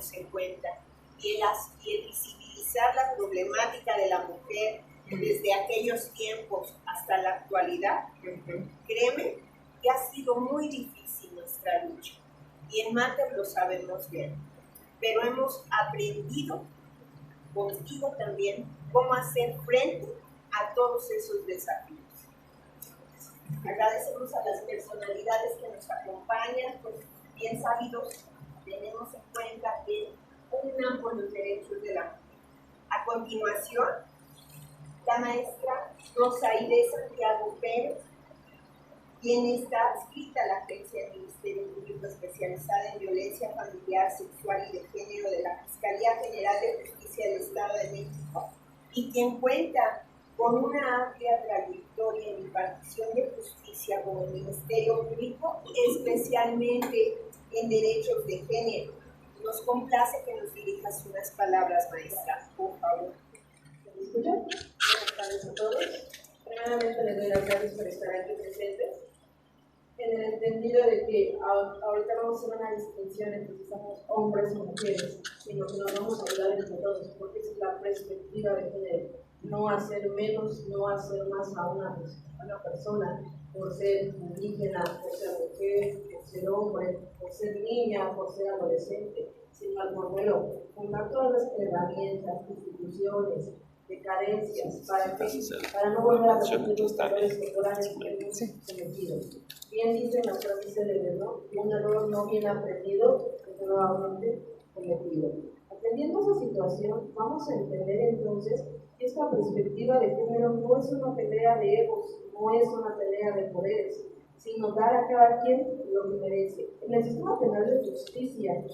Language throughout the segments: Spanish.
tenemos en cuenta y el visibilizar la problemática de la mujer desde aquellos tiempos hasta la actualidad, créeme que ha sido muy difícil nuestra lucha. Y en Mater lo sabemos bien, pero hemos aprendido contigo también cómo hacer frente a todos esos desafíos. Agradecemos a las personalidades que nos acompañan, pues bien sabidos, tenemos en cuenta que pugnan por los derechos de la mujer. A continuación, la maestra Rosaide Santiago Pérez, quien está adscrita a la Agencia del Ministerio Público Especializada en Violencia Familiar, Sexual y de Género de la Fiscalía General de Justicia del Estado de México, y quien cuenta con una amplia trayectoria en impartición de justicia como el Ministerio Público, especialmente en derechos de género. Nos complace que nos dirijas unas palabras, maestra, por favor. ¿Me escuchan? Buenas tardes a todos. Primeramente les doy las gracias por estar aquí presentes, en el entendido de que ahorita vamos a hacer una distinción entre si somos hombres o mujeres, sino que nos vamos a ayudar entre todos, porque esa es la perspectiva de género. No hacer menos, no hacer más a una persona por ser indígena, por ser mujer, por ser hombre, por ser niña, por ser adolescente, sino al contrario, fundar todas las herramientas, instituciones, de carencias, para no volver a repetir los errores temporales que hemos cometido. Bien dicen las frases célebres, ¿no? Un error no bien aprendido es nuevamente cometido. Atendiendo a esa situación, vamos a entender entonces que esta perspectiva de género no es una pelea de egos, no es una pelea de poderes, sino dar a cada quien lo que merece. En el sistema penal de justicia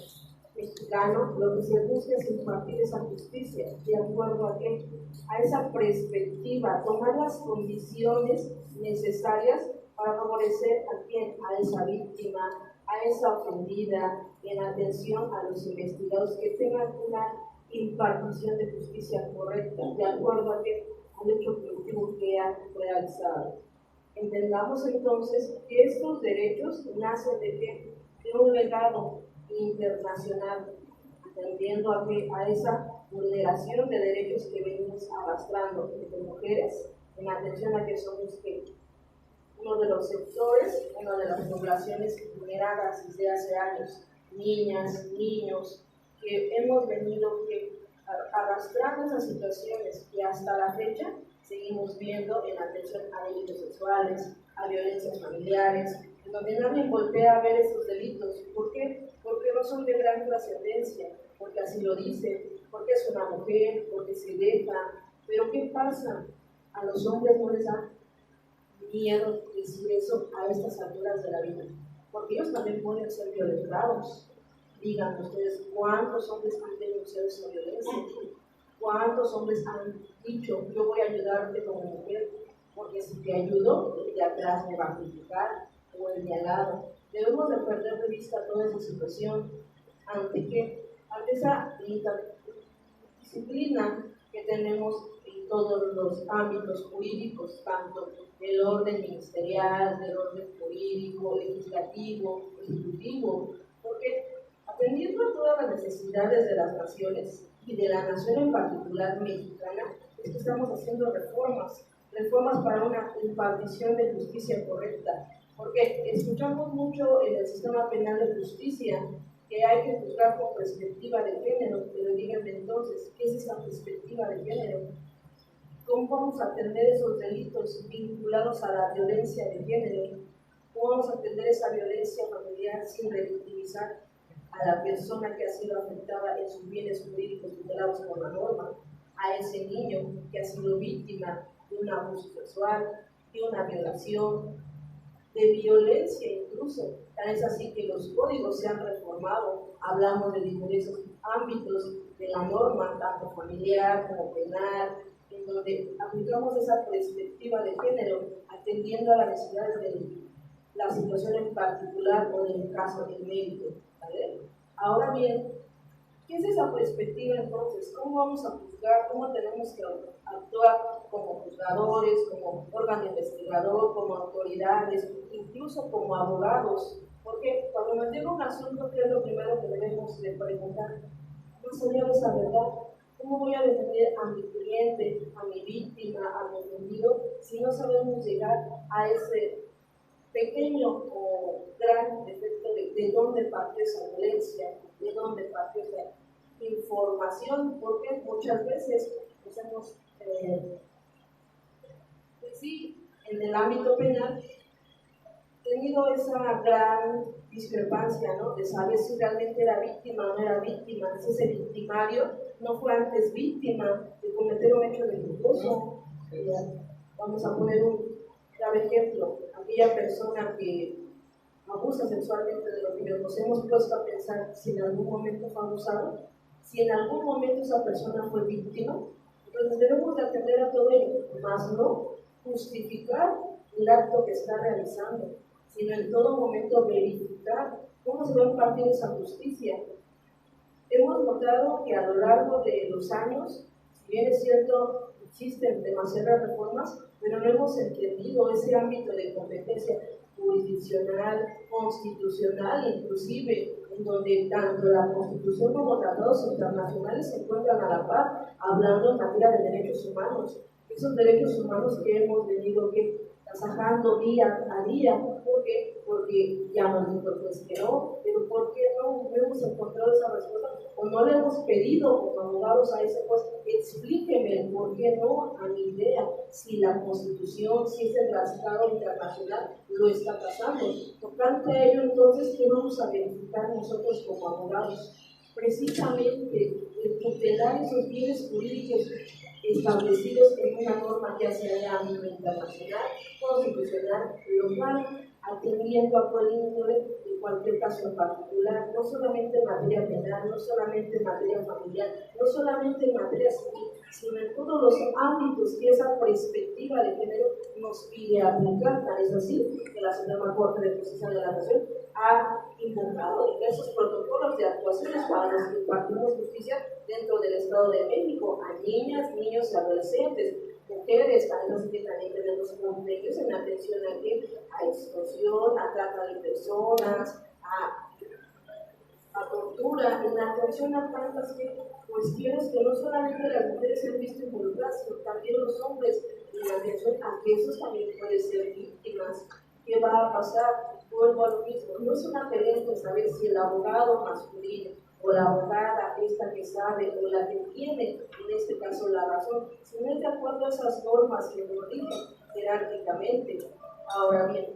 mexicano, lo que se busca es impartir esa justicia, de acuerdo a qué, a esa perspectiva, tomar las condiciones necesarias para favorecer a quién, a esa víctima, a esa ofendida, en atención a los investigados que tengan una impartición de justicia correcta, de acuerdo a qué, al hecho productivo que han realizado. Entendamos entonces que estos derechos nacen de qué, de un legado internacional, atendiendo a esa vulneración de derechos que venimos arrastrando entre mujeres, en atención a que somos uno de los sectores, una de las poblaciones vulneradas desde hace años, niñas, niños, que hemos venido arrastrando esas situaciones que hasta la fecha seguimos viendo en atención a delitos sexuales, a violencias familiares, en donde nadie voltea a ver esos delitos. ¿Por qué? Porque no son de gran trascendencia, porque así lo dicen, porque es una mujer, porque se deja. Pero ¿qué pasa? A los hombres no les da miedo decir eso a estas alturas de la vida, porque ellos también pueden ser violentados. Digan ustedes, ¿cuántos hombres han denunciado esa violencia? ¿Cuántos hombres han dicho, yo voy a ayudarte como mujer, porque si te ayudo, el de atrás me va a criticar, o el de al lado? Debemos de perder de vista toda esa situación, ante esa disciplina que tenemos en todos los ámbitos jurídicos, tanto del orden ministerial, del orden jurídico, legislativo, ejecutivo, porque atendiendo a todas las necesidades de las naciones y de la nación en particular mexicana, es que estamos haciendo reformas para una impartición de justicia correcta, porque escuchamos mucho en el sistema penal de justicia que hay que juzgar con perspectiva de género, pero díganme entonces, ¿qué es esa perspectiva de género? ¿Cómo vamos a atender esos delitos vinculados a la violencia de género? ¿Cómo vamos a atender esa violencia familiar sin revictimizar a la persona que ha sido afectada en sus bienes jurídicos tutelados por la norma, a ese niño que ha sido víctima de un abuso sexual, de una violación, de violencia incluso? Tan es así que los códigos se han reformado, hablamos de diversos ámbitos de la norma, tanto familiar como penal, en donde aplicamos esa perspectiva de género, atendiendo a las necesidades de la situación en particular o del caso del médico, ¿vale? Ahora bien, ¿qué es esa perspectiva entonces? ¿Cómo vamos a juzgar? ¿Cómo tenemos que actuar como juzgadores, como órgano investigador, como autoridades, incluso como abogados? Porque cuando nos llega un asunto, ¿qué es lo primero que debemos de preguntar? más allá de esa verdad, ¿cómo voy a defender a mi cliente, a mi víctima, a mi ofendido, si no sabemos llegar a ese pequeño o gran efecto de dónde partió esa violencia, de dónde partió esa información? Porque muchas veces pues hemos, pues sí, en el ámbito penal, tenido esa gran discrepancia, ¿no? De saber si realmente era víctima o no era víctima, si ese victimario no fue antes víctima de cometer un hecho delictuoso. Vamos a poner un grave ejemplo: aquella persona que abusa sexualmente de lo que nos hemos puesto a pensar si en algún momento fue abusado, si en algún momento esa persona fue víctima. Entonces debemos de atender a todo ello, más no justificar el acto que está realizando, sino en todo momento verificar cómo se va a impartir esa justicia. Hemos notado que a lo largo de los años, si bien es cierto, existen demasiadas reformas, pero no hemos entendido ese ámbito de competencia jurisdiccional, constitucional, inclusive, en donde tanto la Constitución como tratados internacionales se encuentran a la par, hablando en materia de derechos humanos. Esos derechos humanos que hemos venido tasajando día a día. ¿Por qué? Porque ya nos dijo el juez que no, pero ¿por qué no hemos encontrado esa respuesta? O no le hemos pedido como abogados a ese juez, explíqueme el por qué no a mi idea, si la Constitución, si ese tratado internacional lo está pasando. Tocante a ello, entonces, ¿qué vamos a verificar nosotros como abogados? Precisamente el tutelar esos bienes jurídicos establecidos en una norma ya sea de ámbito internacional, constitucional, local, atendiendo a cualquier índole de cualquier caso en particular, no solamente en materia penal, no solamente en materia familiar, no solamente en materia civil, sino en todos los ámbitos que esa perspectiva de género nos pide aplicar. Tal es así que la Suprema Corte de Justicia de la Nación ha invocado diversos protocolos de actuaciones para los que impartimos justicia dentro del Estado de México a niñas, niños y adolescentes, mujeres. También tenemos convenios en atención a extorsión, a trata de personas, a tortura, en atención a tantas cuestiones que no solamente las mujeres se han visto involucradas, sino también los hombres, en atención a que esos también pueden ser víctimas. ¿Qué va a pasar? Vuelvo a lo mismo. No es una pelea en saber si el abogado masculino o la abogada, esta que sabe o la que tiene, en este caso, la razón, sino es de acuerdo a esas normas que nos rigen jerárquicamente. Ahora bien,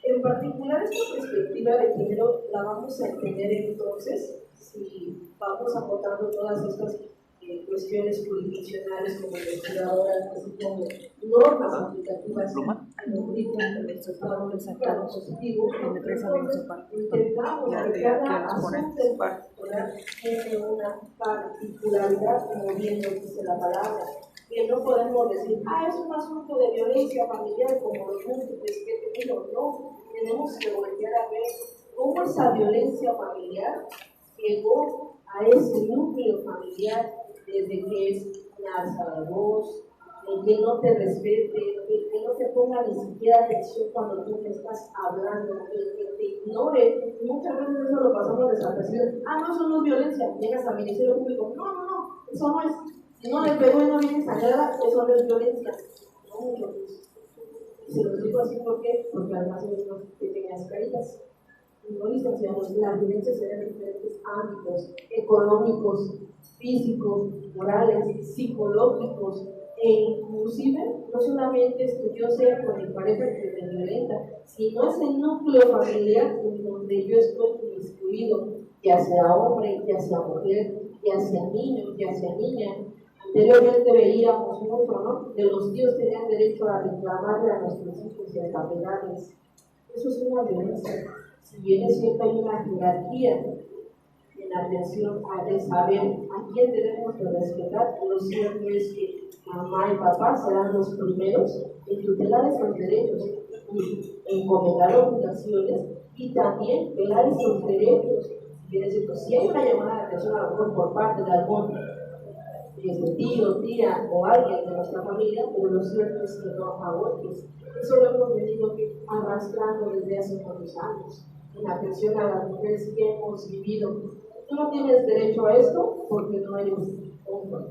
en particular, esta perspectiva de género la vamos a entender entonces si vamos acotando todas estas cuestiones jurisdiccionales como investigadoras, así como normas aplicativas en un ritmo de estado positivo. Entonces, intentamos que cada asunto en particular tiene una particularidad, como bien nos dice la palabra, que no podemos decir, es un asunto de violencia familiar como los múltiples que he tenido. No, tenemos que volver a ver cómo esa violencia familiar llegó a ese núcleo familiar, desde que es una alza de voz, el que no te respete, el que no te ponga ni siquiera atención cuando tú te estás hablando, el que te ignore. Y muchas veces eso lo pasamos desapercibido. No, eso no es violencia. Llegas al Ministerio Público, no, eso no es. Si no le pegó y no viene sangrada, eso no es violencia. No, mucho pues. Se los digo así, ¿por qué? Porque además son unas pequeñas caritas. No licenciamos, la violencia se da en diferentes ámbitos: económicos, físicos, morales, psicológicos, e inclusive no solamente es que yo sea con mi pareja que me violenta, sino es el núcleo familiar en donde yo estoy inmiscuido, ya sea hombre, ya sea mujer, ya sea niño, ya sea niña. Anteriormente veíamos mucho, ¿no?, de los tíos tenían derecho a reclamarle a nuestros hijos y a capelarles. Eso es una violencia. Si bien es cierto, hay una jerarquía en atención a saber a quién debemos de respetar, lo cierto es que mamá y papá serán los primeros en tutelar esos derechos y encomendar obligaciones y también velar esos derechos. Si bien es cierto, si hay una llamada de atención a lo mejor por parte de algún tío, tía o alguien de nuestra familia, pero lo cierto es que no abortes. Eso lo hemos venido arrastrando desde hace muchos años, en atención a las mujeres que hemos vivido tú no tienes derecho a esto porque no eres hombre.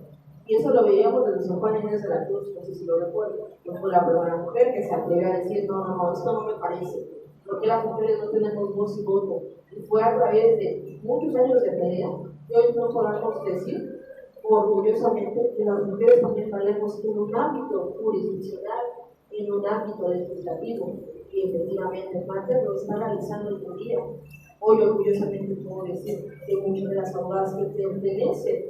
Y eso lo veíamos desde San Juan Inés de la Cruz, no sé si lo recuerdan, que fue la primera mujer que se atrevió a decir, no, esto no me parece, porque las mujeres no tenemos voz y voto. Y fue a través de muchos años de pelea que hoy no podamos decir orgullosamente que las mujeres también valemos en un ámbito jurisdiccional, en un ámbito legislativo, y efectivamente Marta lo está realizando hoy en día. Hoy orgullosamente puedo decir que muchas de las abogadas que pertenecen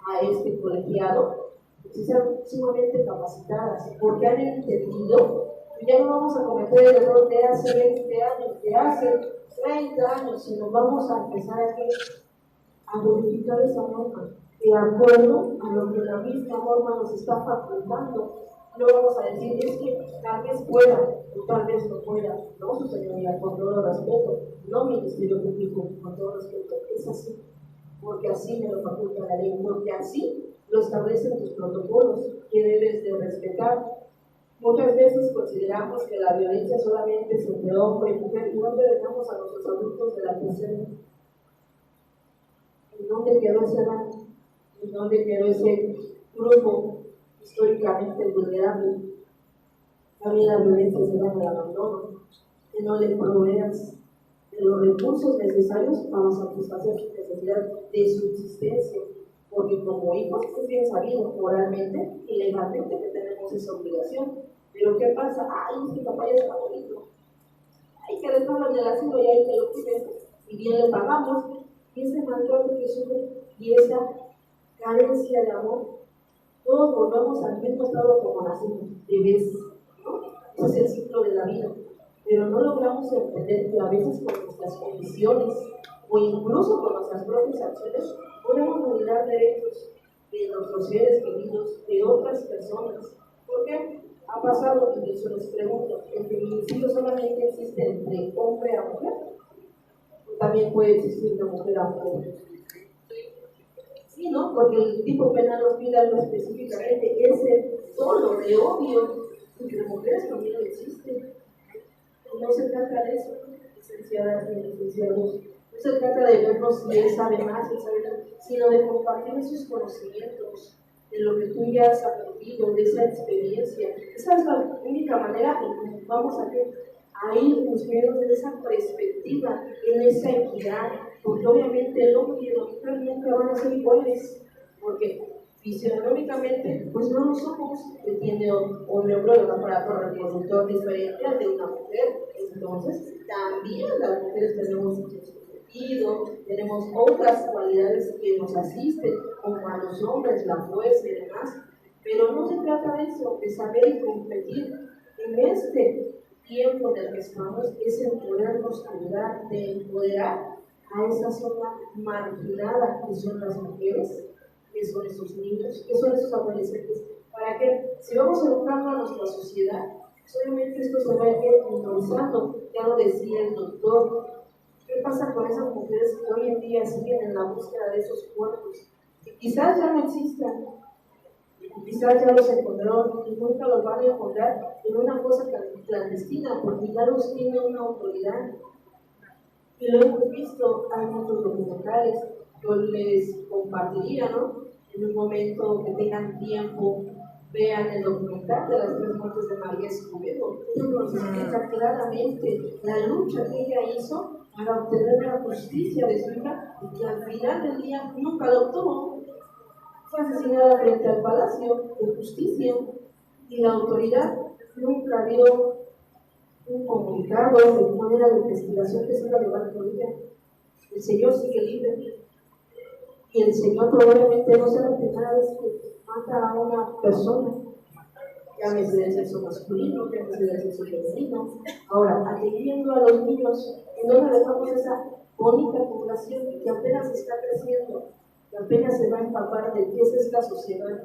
a este colegiado están sumamente capacitadas porque han entendido que ya no vamos a cometer el error de hace 20 años, de hace 30 años, sino vamos a empezar a modificar esa norma de acuerdo a lo que la misma norma nos está facultando. No vamos a decir, es que tal vez pueda o tal vez no pueda. No, su señoría, con todo respeto, no Ministerio Público, con todo respeto, es así, porque así me lo faculta la ley, porque así lo establecen tus protocolos que debes de respetar. Muchas veces consideramos que la violencia solamente es entre hombre y mujer, y ¿dónde dejamos a nuestros adultos de la tercera? ¿En dónde quedó ese rango? ¿En dónde quedó ese grupo históricamente vulnerable? También la violencia se da en el abandono, que no le proveas de los recursos necesarios para satisfacer su necesidad de subsistencia, porque como hijos es bien sabido moralmente y legalmente que tenemos esa obligación. Pero ¿qué pasa? Ay, es que papá ya está bonito, hay que dejarlo en el asilo y hay que lo cuiden, y bien le pagamos, y ese maltrato que sufre y esa carencia de amor, todos volvemos al mismo estado como nacimos, bebés, ¿no? Ese es el ciclo de la vida, pero no logramos entender que a veces con nuestras condiciones o incluso con nuestras propias acciones podemos vulnerar derechos de nuestros seres queridos, de otras personas. ¿Por qué? Ha pasado que yo se les pregunto, ¿el feminicidio solamente existe entre hombre a mujer? ¿O también puede existir de mujer a mujer? Sí, ¿no? Porque el tipo penal nos pide algo específicamente, ese tono de odio entre mujeres también no existe. No se trata de eso, licenciadas y licenciados. No se trata de vernos si él sabe más, él sabe más, sino de compartir esos conocimientos, de lo que tú ya has aprendido, de esa experiencia. Esa es la única manera en que vamos a ir construyendo desde esa perspectiva, en esa equidad, porque obviamente el hombre y la mujer nunca van a ser iguales, porque fisiológicamente pues no lo somos. Él tiene un neurólogo, un aparato reproductor diferente al de una mujer, entonces también las mujeres tenemos sentido, tenemos otras cualidades que nos asisten, como a los hombres, la fuerza y demás, pero no se trata de eso, de saber y competir en este tiempo en el que estamos, es el podernos ayudar, de empoderar a esa zona marginada que son las mujeres, que son esos niños, que son esos adolescentes, para que si vamos educando a nuestra sociedad, obviamente esto se va a ir minorizando. Ya lo decía el doctor. ¿Qué pasa con esas mujeres que hoy en día siguen en la búsqueda de esos cuerpos? Que quizás ya no existan, quizás ya los encontraron y nunca los van a encontrar en una cosa clandestina, porque ya los tiene una autoridad. Y lo hemos visto, hay muchos documentales, yo les compartiría, ¿no? En un momento que tengan tiempo, vean el documental de las 3 muertes de María Escobedo. Eso nos explica claramente la lucha que ella hizo para obtener la justicia de su hija y que al final del día nunca lo obtuvo. Fue asesinada frente al Palacio de Justicia y la autoridad nunca dio un comunicado de manera de investigación que se iba a llevar por ella. El Señor sigue libre y el Señor probablemente no sea la primera vez que mata a una persona, llámese del sexo masculino, llámese del sexo femenino. Ahora, atendiendo a los niños, ¿en dónde dejamos esa bonita población que apenas está creciendo, que apenas se va a empapar de qué es esta sociedad?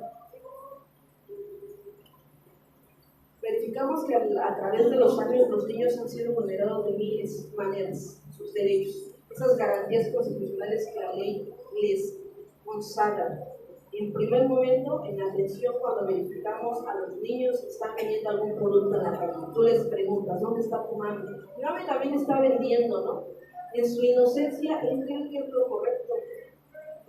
Verificamos que a través de los años los niños han sido vulnerados de miles de maneras, sus derechos, esas garantías constitucionales que la ley les consagra. En primer momento, en atención, cuando verificamos a los niños que están vendiendo algún producto en la calle, tú les preguntas, ¿dónde está fumando? Mi mamá también está vendiendo, ¿no? En su inocencia, él cree que es lo correcto,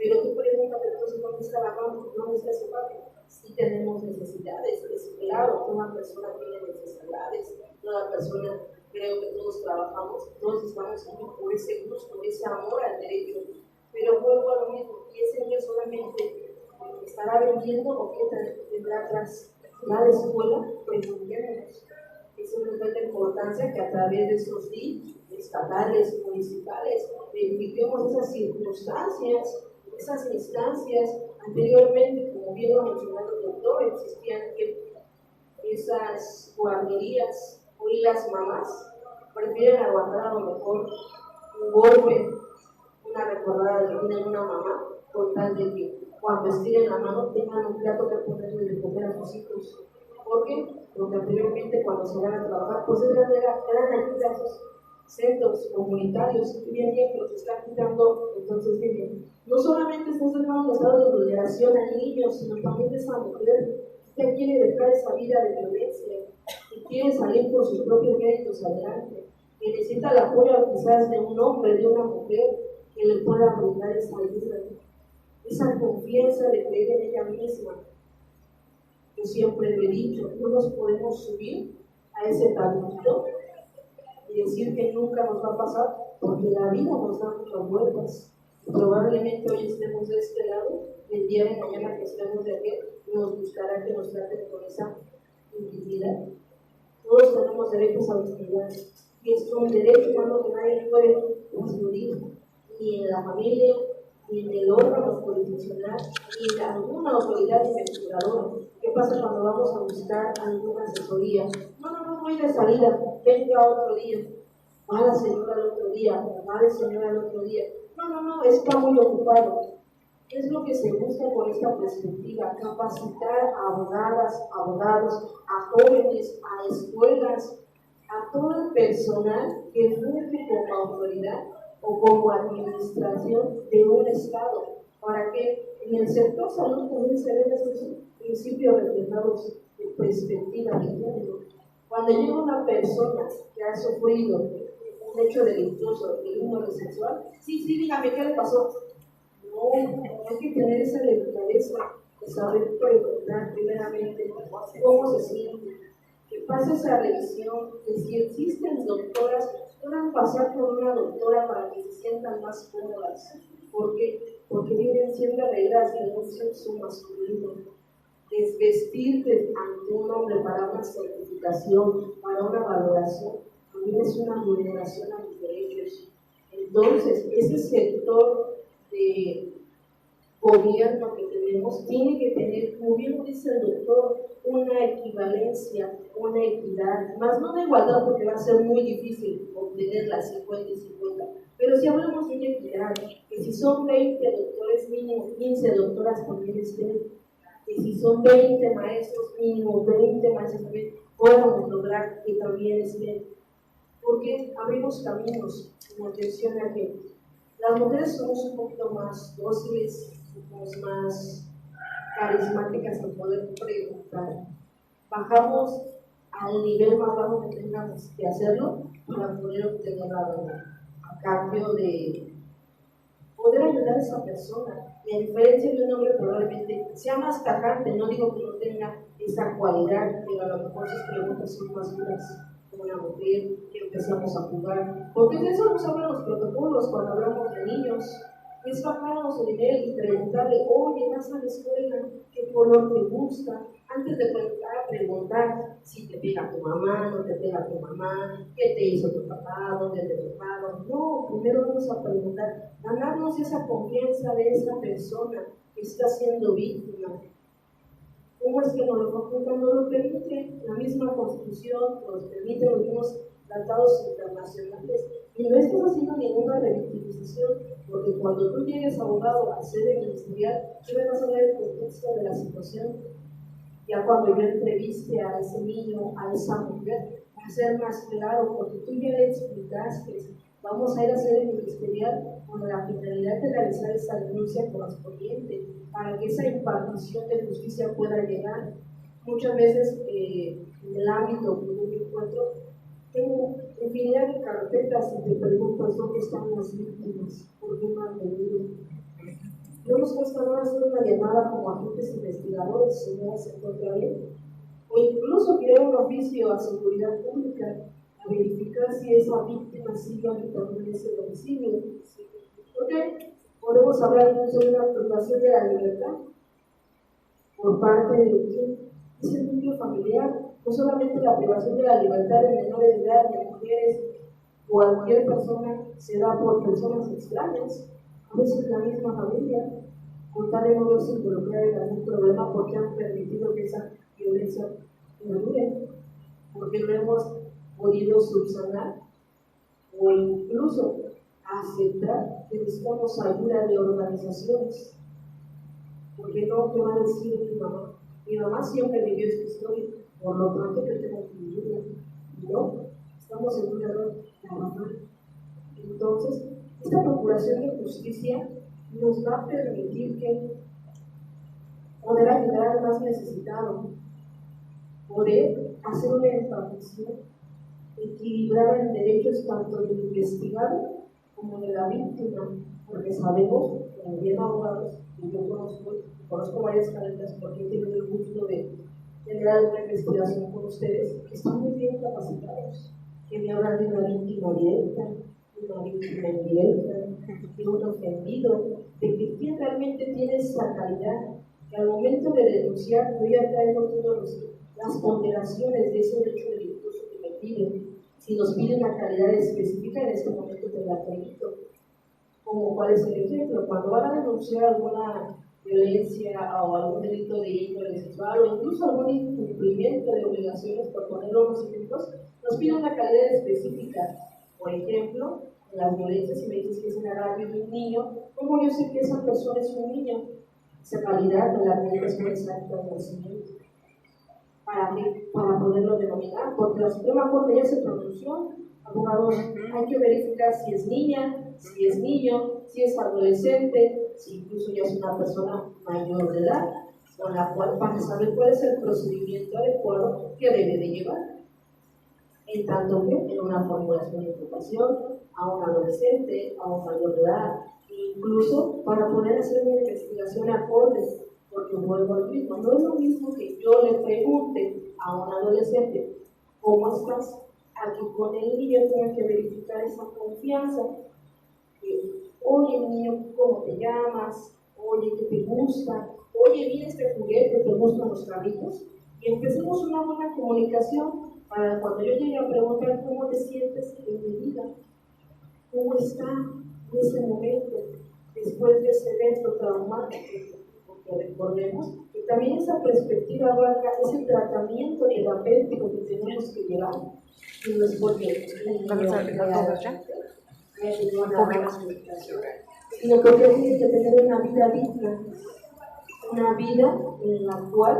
Pero tú pregúntate entonces dónde está la mano, dónde está ese papi. Sí tenemos necesidades, es claro, toda persona tiene necesidades, toda persona, creo que todos trabajamos, todos estamos aquí por ese gusto, por ese amor al derecho. Pero vuelvo a lo mismo, y ese niño solamente estará vendiendo o qué tendrá atrás. La escuela, preguntémonos. Eso nos da la importancia que a través de esos DIF estatales, municipales, verifiquemos esas circunstancias, esas instancias. Anteriormente, como bien lo mencionó el doctor, existían esas guarderías. Hoy las mamás prefieren aguantar a lo mejor un golpe, una recordada de vida de una mamá, con tal de que cuando estiren la mano tengan un plato que ponerle de comer a sus hijos. ¿Por qué? Porque anteriormente cuando se van a trabajar, pues eran ayuda a esos centros comunitarios, y bien que los están quitando. Entonces, miren, no solamente estás dejando un estado de vulneración a niños, sino también a esa mujer que quiere dejar esa vida de violencia y quiere salir por sus propios méritos adelante, que necesita el apoyo quizás de un hombre, de una mujer, que le pueda brindar esa ayuda, esa confianza de creer en ella misma. Yo siempre lo he dicho, no nos podemos subir a ese tablito y decir que nunca nos va a pasar, porque la vida nos da muchas vueltas. Probablemente hoy estemos de este lado, el día de mañana que estemos de aquí, nos buscará que nos traten con esa dignidad. Todos tenemos derechos a dignidad, y es un derecho humano que nadie puede excluir, ni en la familia, ni en el órgano jurisdiccional, ni en alguna autoridad investigadora. ¿Qué pasa cuando vamos a buscar alguna asesoría? No voy de salida, venga otro día. Va la señora el otro día, va el señor el otro día. No, está muy ocupado. Es lo que se busca con esta perspectiva, capacitar a abogadas, abogados, a jóvenes, a escuelas, a todo el personal que funge como autoridad o como administración de un Estado, para que en el sector salud también se vean esos principios reflejados de perspectiva de género. Cuando llega una persona que ha sufrido un hecho delictuoso de índole sexual, sí, dígame, ¿qué le pasó? No, hay que tener esa delicadeza de saber preguntar primeramente cómo se siente, que pase esa revisión, que si existen doctoras, puedan pasar por una doctora para que se sientan más cómodas. ¿Por qué? Porque vienen siendo reglas de un sexo masculino. Desvestirte ante un hombre para una certificación, para una valoración, también es una vulneración a los derechos. Entonces, ese sector de gobierno que tenemos tiene que tener, como bien dice el doctor, una equivalencia, una equidad, más no de igualdad, porque va a ser muy difícil obtenerla 50 y 50, pero si hablamos de una equidad, que si son 20 doctores, mínimo 15 doctoras también estén, que si son 20 maestros, mínimo 20 maestros también podamos lograr que también estén, porque abrimos caminos, como menciona que las mujeres somos un poquito más dóciles, somos más carismáticas en poder preguntar. Bajamos al nivel más bajo que tengamos que hacerlo para poder obtener la verdad, a cambio de poder ayudar a esa persona. Y a diferencia de un hombre, probablemente sea más tajante, no digo que no tenga esa cualidad, pero a lo mejor sus preguntas son más duras, como una mujer, que empezamos a jugar. Porque de eso nos hablan los protocolos cuando hablamos de niños. Es bajarnos el nivel y preguntarle, oye, vas a la escuela, ¿qué color te gusta? Antes de preguntar si te pega tu mamá, no te pega tu mamá, qué te hizo tu papá, dónde te tocaron. No, primero vamos a preguntar, ganarnos esa confianza de esa persona que está siendo víctima. ¿Cómo es que nos lo facultan? No lo permite la misma Constitución, nos permite los mismos tratados internacionales, y no estás haciendo ninguna revictimización, porque cuando tú llegues abogado a sede ministerial, tú me vas a ver el contexto de la situación. Ya cuando yo entreviste a ese niño, a esa mujer, va a ser más claro, porque tú ya le explicaste, vamos a ir a sede ministerial con la finalidad de realizar esa denuncia correspondiente, para que esa impartición de justicia pueda llegar. Muchas veces en el ámbito que yo me encuentro, tengo infinidad de carpetas y te pregunto dónde están las víctimas, por qué no han venido. No nos cuesta nada hacer una llamada como agentes investigadores, señora, se encuentra bien, o incluso crear un oficio a seguridad pública a verificar si esa víctima sigue habitando en ese domicilio. Porque podemos hablar incluso de una privación de la libertad por parte de ese núcleo familiar, no solamente la privación de la libertad de menores de edad, de mujeres, o cualquier persona se da por personas extrañas, a veces la misma familia, con tal de no verse involucrada en algún problema porque han permitido que esa violencia perdure, porque no hemos podido subsanar o incluso aceptar que necesitamos ayuda de organizaciones. Porque no te va a decir mi mamá. Mi mamá siempre vivió esta historia, por lo tanto yo tengo que vivirla. No, estamos en un error garrafal. Entonces, esta procuración de justicia nos va a permitir que poder ayudar al más necesitado, poder hacer una impartición equilibrada en derechos tanto del investigado como de la víctima, porque sabemos, como bien abogados, y yo conozco varias caretas porque he tenido el gusto de generar una investigación con ustedes, que están muy bien capacitados, que me hablan de una víctima directa, de una víctima indirecta, de un ofendido, de que quién realmente tiene esa calidad, que al momento de denunciar yo ya traigo todas las ponderaciones de ese hecho delictuoso que me piden. Si nos piden una calidad específica, en este momento te la permito. Como cuál es el ejemplo, cuando van a denunciar alguna violencia o algún delito de índole sexual o incluso algún incumplimiento de obligaciones, por ponerlo unos ejemplos, nos piden una calidad específica. Por ejemplo, en las violencias, si me dices que es en agravio de un niño, ¿cómo yo sé que esa persona es un niño? Esa calidad de la medicación exacta del nacimiento. Para poderlo denominar, porque la Suprema Corte ya se pronunció, abogados, hay que verificar si es niña, si es niño, si es adolescente, si incluso ya es una persona mayor de edad, con la cual para saber cuál es el procedimiento adecuado que debe de llevar. En tanto que en una formulación de imputación a un adolescente, a un mayor de edad, incluso para poder hacer una investigación acorde. Porque vuelvo al mismo, no es lo mismo que yo le pregunte a un adolescente ¿cómo estás? A que con el niño tenga que verificar esa confianza. Oye niño, ¿cómo te llamas? Oye, ¿qué te gusta? Oye, ¿viene este juguete? ¿Te gustan los carritos? Y empecemos una buena comunicación para cuando yo llegue a preguntar ¿cómo te sientes en mi vida? ¿Cómo está en ese momento después de ese evento traumático? Porque recordemos que también esa perspectiva abarca ese tratamiento terapéutico que tenemos que llevar. Y no es porque ¿Vamos a dejar todos ya? Sino porque tiene que tener una vida digna, una vida en la cual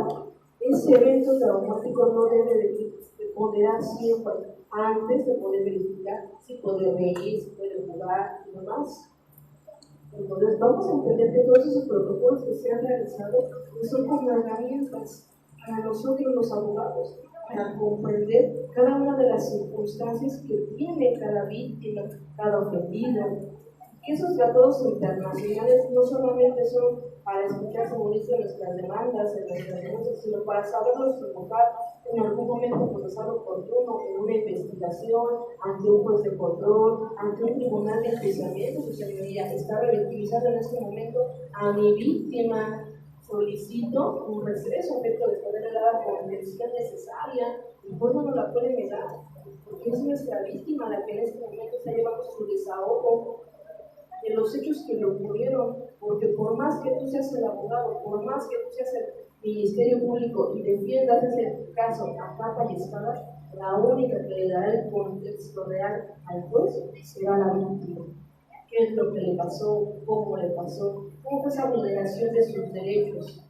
ese evento traumático no debe de ponderar siempre antes de poder verificar si puede reír, si puede jugar y demás. Entonces vamos a entender que todos esos protocolos que se han realizado son como herramientas para nosotros los abogados, para comprender cada una de las circunstancias que tiene cada víctima, cada ofendida. Y esos tratados internacionales no solamente son para escuchar, como dicen, nuestras demandas, sino para saberlos enfocar en algún momento procesar oportuno en una investigación, ante un juez de control, ante un tribunal de enjuiciamiento. Su señoría está relativizando en este momento a mi víctima, solicito un receso, efecto de poder dar la contención necesaria, y pues no la puede negar, porque es nuestra víctima la que en este momento está llevando su desahogo de los hechos que le ocurrieron, porque por más que tú seas el abogado, por más que tú seas el Ministerio Público y defiendas ese caso a capa y espada, la única que le dará el contexto real al juez será la víctima. ¿Qué es lo que le pasó? ¿Cómo le pasó? ¿Cómo fue esa vulneración de sus derechos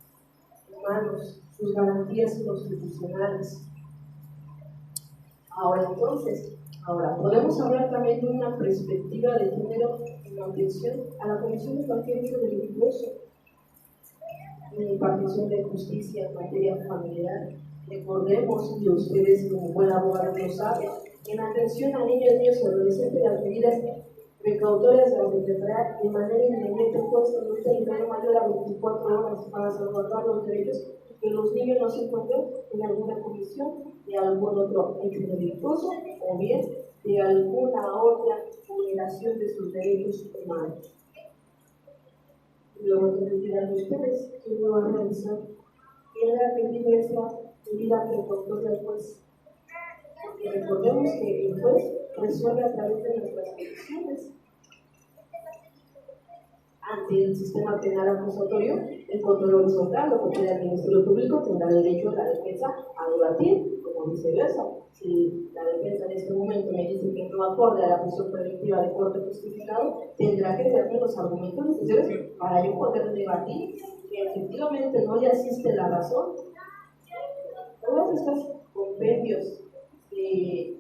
humanos, sus garantías constitucionales? Ahora, podemos hablar también de una perspectiva de género en la atención a la comisión de cualquier hecho delictuoso, en la impartición de justicia en materia familiar. Recordemos, y ustedes como buen abogado lo saben, en atención a niños y adolescentes, las medidas precautorias de declarar de manera independiente el juez en un término mayor a 24 horas para salvaguardar los derechos y que los niños no se encuentren en alguna comisión de algún otro hecho delictuoso o bien de alguna otra vulneración de sus derechos humanos. Y luego te dirán ustedes que no van a realizar quién le ha pedido esa medida precautoria al juez. Porque recordemos que el juez resuelve a través de nuestras peticiones. Ante el sistema penal acusatorio, el control horizontal, lo que pide el Ministerio Público, tendrá derecho a la defensa a debatir, como viceversa. Si la defensa en este momento me dice que no acorde a la prisión preventiva de corte justificado, tendrá que darme los argumentos necesarios para yo poder debatir que efectivamente no le asiste la razón. Todos estos compendios de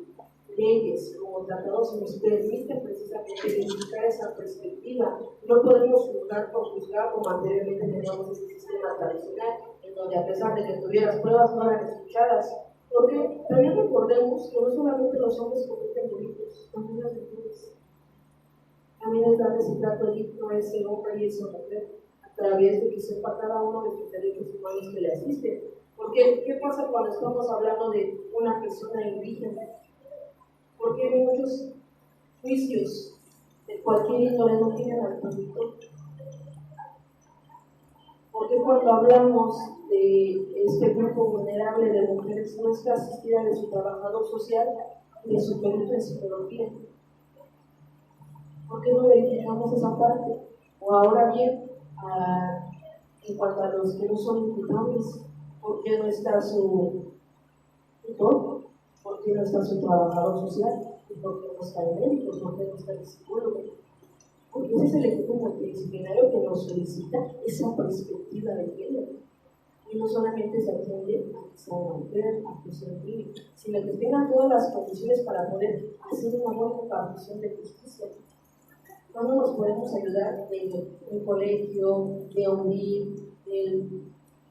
leyes como tratados nos permiten precisamente identificar esa perspectiva. No podemos juzgar por juzgar como anteriormente teníamos ese sistema tradicional, en donde a pesar de que tuvieras pruebas no eran escuchadas. Porque también recordemos que no solamente los hombres cometen delitos, también las mujeres. También es darles el trato digno a ese hombre y a esa mujer a través de que sepa cada uno de sus derechos humanos que le asisten. Porque, ¿qué pasa cuando estamos hablando de una persona indígena? Porque hay muchos juicios de cualquier índole no tienen al conductor. Porque cuando hablamos de este grupo vulnerable de mujeres no está asistida de su trabajador social y de su perito en psicología? ¿Por qué no verificamos esa parte? O ahora bien, en cuanto a los que no son imputables, ¿por qué no está su tutor? ¿Por qué no está su trabajador social? ¿Y por qué no está el médico? ¿Por qué no está el psicólogo? Porque ese es el equipo multidisciplinario que nos solicita esa perspectiva de género. Y no solamente se atiende a que sea una mujer, a que sea un niño, sino que tengan todas las condiciones para poder hacer una buena impartición de justicia. ¿Cuándo nos podemos ayudar del colegio, de UNIR, del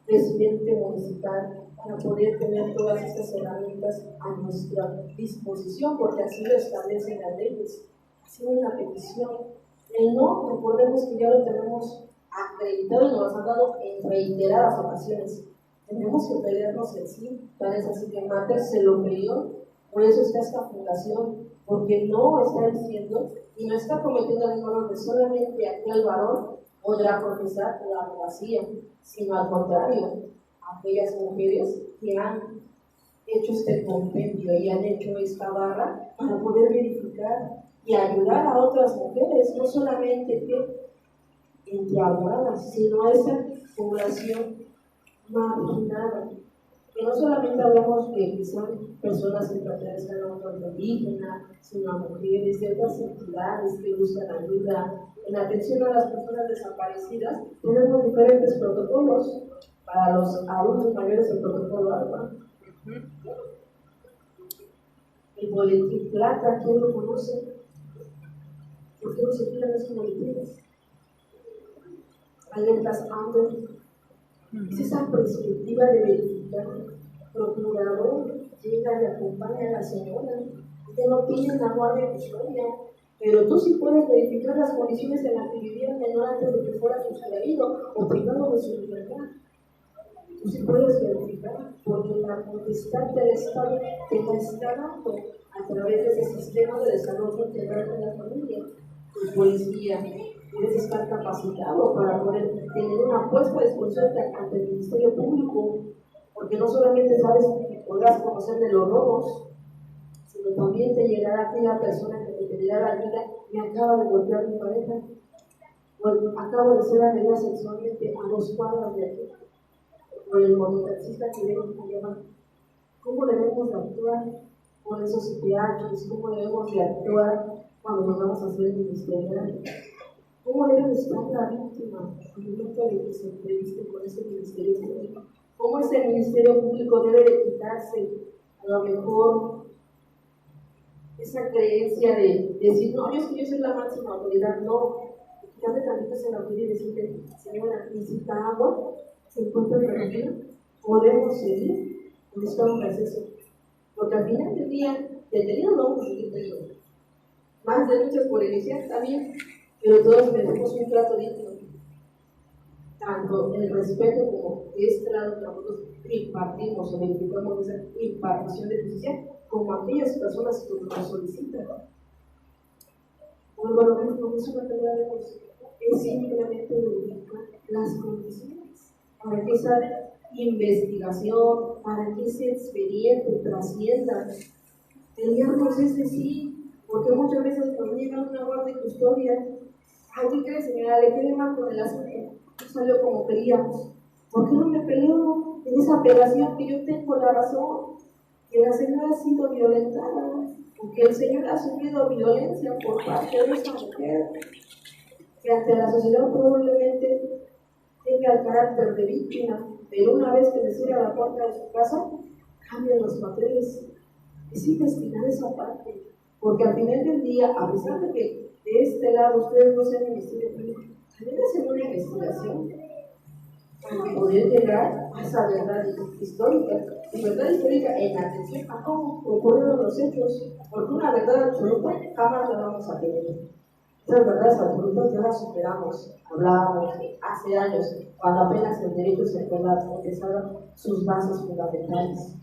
presidente municipal, para poder tener todas estas herramientas a nuestra disposición? Porque así lo establecen las leyes. Así una petición. El no, recordemos que ya lo tenemos acreditado y nos han dado en reiteradas ocasiones. Tenemos que pelearnos en sí. Tal es así que Mater se lo peleó, por eso está esta fundación, porque no está diciendo y no está cometiendo el error de solamente aquel varón podrá profesar la abogacía, sino al contrario, aquellas mujeres que han hecho este compendio y han hecho esta barra para poder verificar y ayudar a otras mujeres, no solamente que entre abogadas, sino a esa población marginada. Que no solamente hablamos de que son personas que pertenecen a un indígena, sino a mujeres de otras entidades que buscan ayuda. En atención a las personas desaparecidas, tenemos diferentes protocolos. Para los adultos mayores, el protocolo ALBA. El boletín plata, ¿quién lo conoce? ¿Por qué no se tiran esos boletines? Alertas AMBER. Es esa perspectiva de verificar. Procurador llega y acompaña a la señora. Ella no pide la guardia custodia, pero tú sí puedes verificar las condiciones en las que vivía el menor antes de que fuera sustraído o privado de su libertad. Tú sí puedes verificar, porque la potestad del Estado te la está dando a través de ese sistema de desarrollo integral de la familia. Tu policía, puedes estar capacitado para poder tener una puesta de disposición ante el Ministerio Público, porque no solamente sabes que podrás conocer de los robos, sino también te llegará aquella persona que te pedirá la ayuda. Me acaba de golpear mi pareja, o acabo de ser agredida sexualmente a 2 cuadras de aquí, por el mototaxista que viene a llamar. ¿Cómo debemos de actuar con esos IPHs? ¿Cómo debemos de actuar cuando nos vamos a hacer ministerial? ¿Cómo debe estar la víctima al momento de que se entreviste con ese ministerio público? ¿Cómo ese ministerio público debe de quitarse a lo mejor esa creencia de decir, no, yo soy la máxima autoridad? No, quitarle tantito esa autoridad y decirle, señora, necesita agua, se encuentra tranquila, podemos seguir en este proceso. Porque al final del día, detenido no vamos a seguir teniendo. más denuncias por iniciar también, pero todos tenemos un trato digno, tanto en el respeto como de este lado que nosotros impartimos o verificamos esa impartición de justicia, como aquellas personas que nos solicitan. Vuelvo a lo mismo, no es una tarea de justicia, es simplemente verificar las condiciones para que esa investigación, para que ese expediente trascienda. Pelearnos es decir, porque muchas veces cuando llega una guardia de custodia, ¿a qué crees, señora? Le quedé mal con el asunto, no salió como queríamos. ¿Por qué no me peleo en esa apelación que yo tengo la razón? Que la señora ha sido violentada, o que el señor ha sufrido violencia por parte de esa mujer, que ante la sociedad probablemente tenga el carácter de víctima, pero una vez que le cierra la puerta de su casa, cambian los papeles. Es investigar esa parte, porque al final del día, a pesar de que de este lado ustedes no sean Ministerio Público, también hacen una investigación para poder llegar a esa verdad histórica, y verdad histórica en atención a cómo ocurrieron los hechos, porque una verdad absoluta jamás la vamos a tener. Esas verdades absolutas ya las superamos, hablábamos hace años, cuando apenas el derecho se empezaron sus bases fundamentales.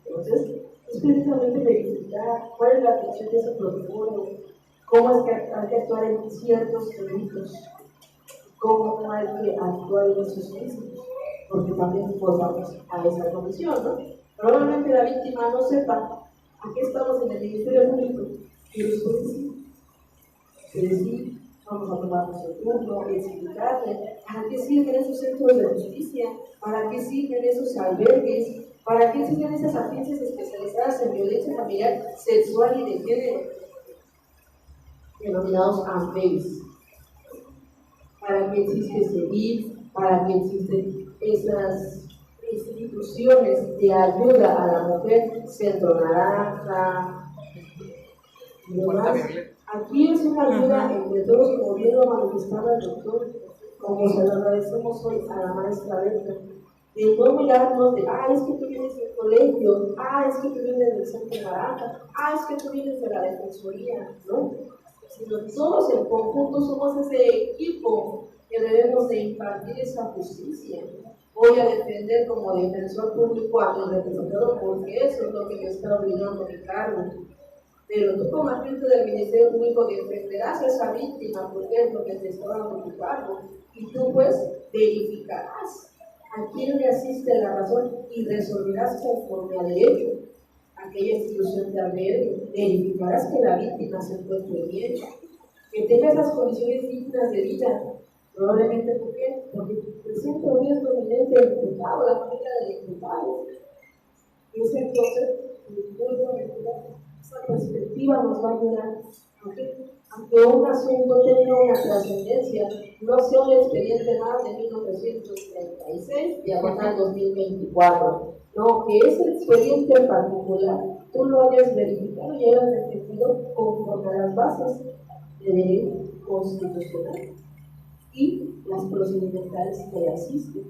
Entonces, es precisamente verificar cuál es la atención de ese protocolo, cómo es que hay que actuar en ciertos delitos, cómo no hay que actuar en esos juicios, porque también volvamos a esa condición, ¿no? Probablemente la víctima no sepa a qué estamos en el Ministerio Público, pero ustedes sí, vamos a tomar nuestro turno, explicarle para qué sirven esos centros de justicia, para qué sirven esos albergues, para qué sirven esas agencias especializadas en violencia familiar, sexual y de género, denominados AMPEIS. Para qué existe CEDIF, para qué existen esas instituciones de ayuda a la mujer, Centro Naranja y demás. Aquí es una ayuda entre todos, como bien lo manifestaba el doctor, como se lo agradecemos hoy a la maestra Berta, de no mirarnos de, es que tú vienes del colegio, es que tú vienes del Centro Naranja, es que tú vienes de la Defensoría, ¿no? Sino todos en conjunto somos ese equipo que debemos de impartir esa justicia. Voy a defender como defensor público a mi representado porque eso es lo que me está obligando mi cargo. Pero tú como agente del Ministerio Público defenderás a esa víctima porque es lo que te está dando tu cargo. Y tú pues verificarás a quién le asiste la razón y resolverás conforme a derecho aquella institución de albergue, verificarás que la víctima se encuentre bien, que tenga esas condiciones dignas de vida, probablemente porque presenta un riesgo evidente del imputado, la familia del imputado. Y ese entonces, esa perspectiva nos va a ayudar a que un asunto tenga una trascendencia, no sea un expediente más de 1936 diagonal 2024. No, que ese expediente en particular tú lo hayas verificado y hayas defendido conforme a las bases de derecho constitucional y las procedimentales que asisten.